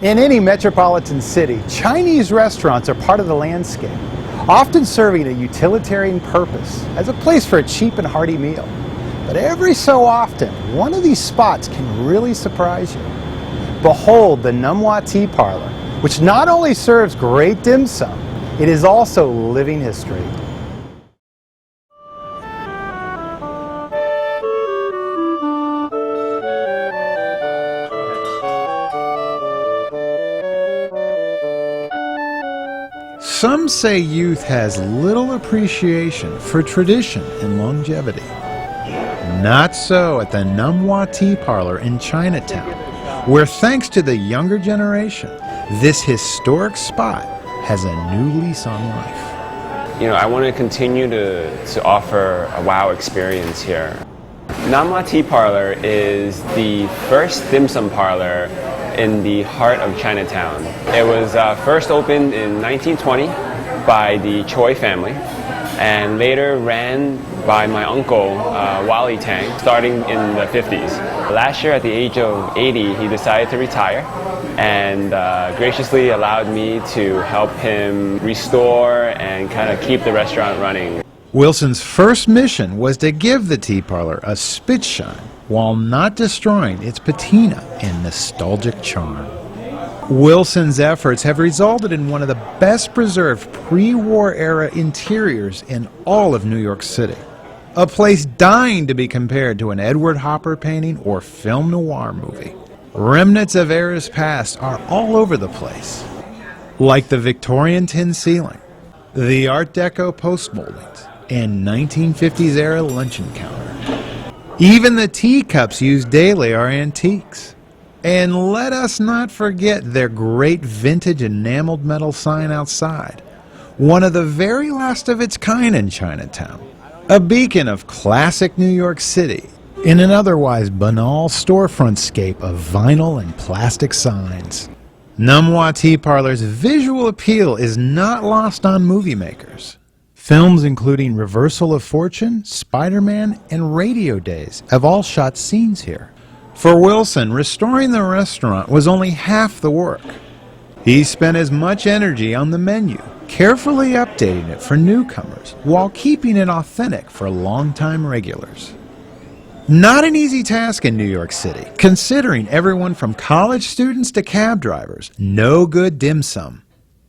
In any metropolitan city, Chinese restaurants are part of the landscape, often serving a utilitarian purpose as a place for a cheap and hearty meal. But every so often, one of these spots can really surprise you. Behold the Nam Hua Tea Parlor, which not only serves great dim sum, it is also living history. Some say youth has little appreciation for tradition and longevity. Not so at the Nam Hua Tea Parlor in Chinatown, where thanks to the younger generation, this historic spot has a new lease on life. You know, I want to continue to offer a wow experience here. Nam Hua Tea Parlor is the first dim sum parlor in the heart of Chinatown. It was first opened in 1920 by the Choi family and later ran by my uncle, Wally Tang, starting in the 50s. Last year at the age of 80, he decided to retire and graciously allowed me to help him restore and kind of keep the restaurant running. Wilson's first mission was to give the tea parlor a spit shine while not destroying its patina and nostalgic charm. Wilson's efforts have resulted in one of the best preserved pre-war era interiors in all of New York City. A place dying to be compared to an Edward Hopper painting or film noir movie. Remnants of eras past are all over the place, like the Victorian tin ceiling, the Art Deco post moldings, and 1950s era luncheon counter. Even the teacups used daily are antiques. And let us not forget their great vintage enameled metal sign outside, one of the very last of its kind in Chinatown. A beacon of classic New York City in an otherwise banal storefront scape of vinyl and plastic signs. Nam Hua Tea Parlor's visual appeal is not lost on movie makers. Films including Reversal of Fortune, Spider-Man, and Radio Days have all shot scenes here. For Wilson, restoring the restaurant was only half the work. He spent as much energy on the menu, carefully updating it for newcomers while keeping it authentic for longtime regulars. Not an easy task in New York City, considering everyone from college students to cab drivers. No good dim sum.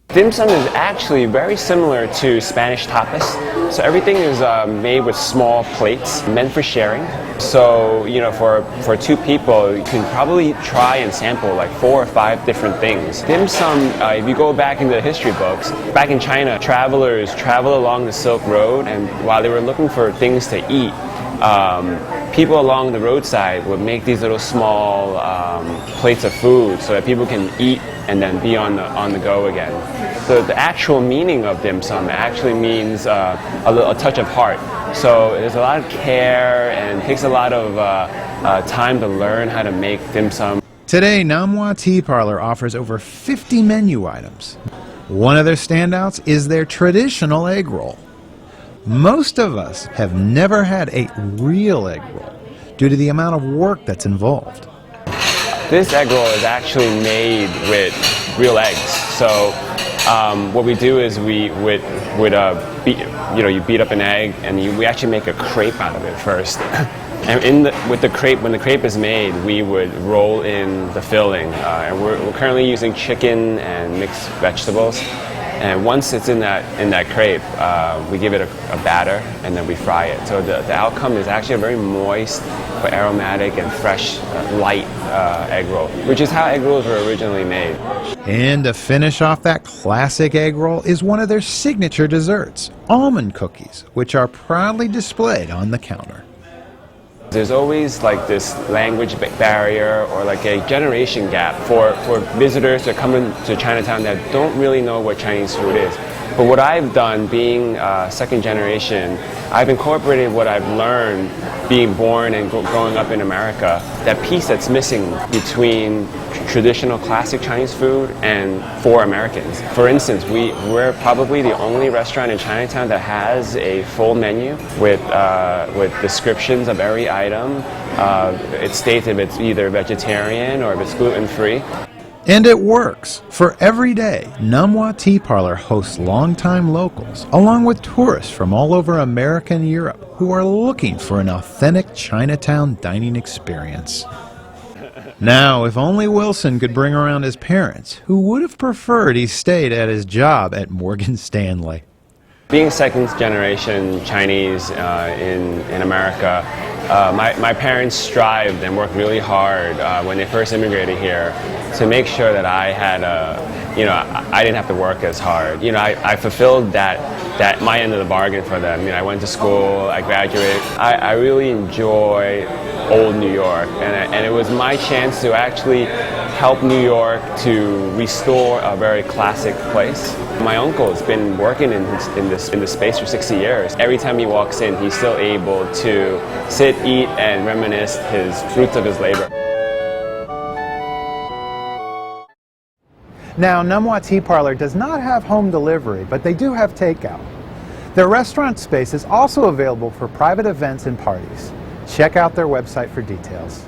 Dim sum is actually very similar to Spanish tapas. So everything is made with small plates meant for sharing. So, you know, for two people, you can probably try and sample like 4 or 5 different things. Dim sum, if you go back into the history books, back in China, travelers traveled along the Silk Road, and while they were looking for things to eat, people along the roadside would make these little small plates of food so that people can eat and then be on the go again. The actual meaning of dim sum actually means a touch of heart. So there's a lot of care and it takes a lot of time to learn how to make dim sum. Today, Nam Hua Tea Parlor offers over 50 menu items. One of their standouts is their traditional egg roll. Most of us have never had a real egg roll due to the amount of work that's involved. This egg roll is actually made with real eggs. So what we do is you beat up an egg and we actually make a crepe out of it first. And when the crepe is made, we would roll in the filling. And we're currently using chicken and mixed vegetables. And once it's in that crepe, we give it a batter and then we fry it. So the outcome is actually a very moist, but aromatic and fresh, light egg roll, which is how egg rolls were originally made. And to finish off that classic egg roll is one of their signature desserts, almond cookies, which are proudly displayed on the counter. There's always like this language barrier or like a generation gap for visitors that come into Chinatown that don't really know what Chinese food is. But what I've done, being second generation, I've incorporated what I've learned being born and growing up in America, that piece that's missing between traditional classic Chinese food and for Americans. For instance, we're probably the only restaurant in Chinatown that has a full menu with descriptions of every item. It states if it's either vegetarian or if it's gluten-free. And it works, for every day, Nam Hua Tea Parlor hosts longtime locals, along with tourists from all over America and Europe who are looking for an authentic Chinatown dining experience. Now, if only Wilson could bring around his parents, who would have preferred he stayed at his job at Morgan Stanley. Being second generation Chinese in America, my parents strived and worked really hard when they first immigrated here to make sure that I had I didn't have to work as hard. I fulfilled that my end of the bargain for them. I went to school, I graduated. I really enjoy old New York, and it was my chance to actually help New York to restore a very classic place. My uncle has been working in the space for 60 years. Every time he walks in, he's still able to sit, eat, and reminisce his fruits of his labor. Now, Nam Hua Tea Parlor does not have home delivery, but they do have takeout. Their restaurant space is also available for private events and parties. Check out their website for details.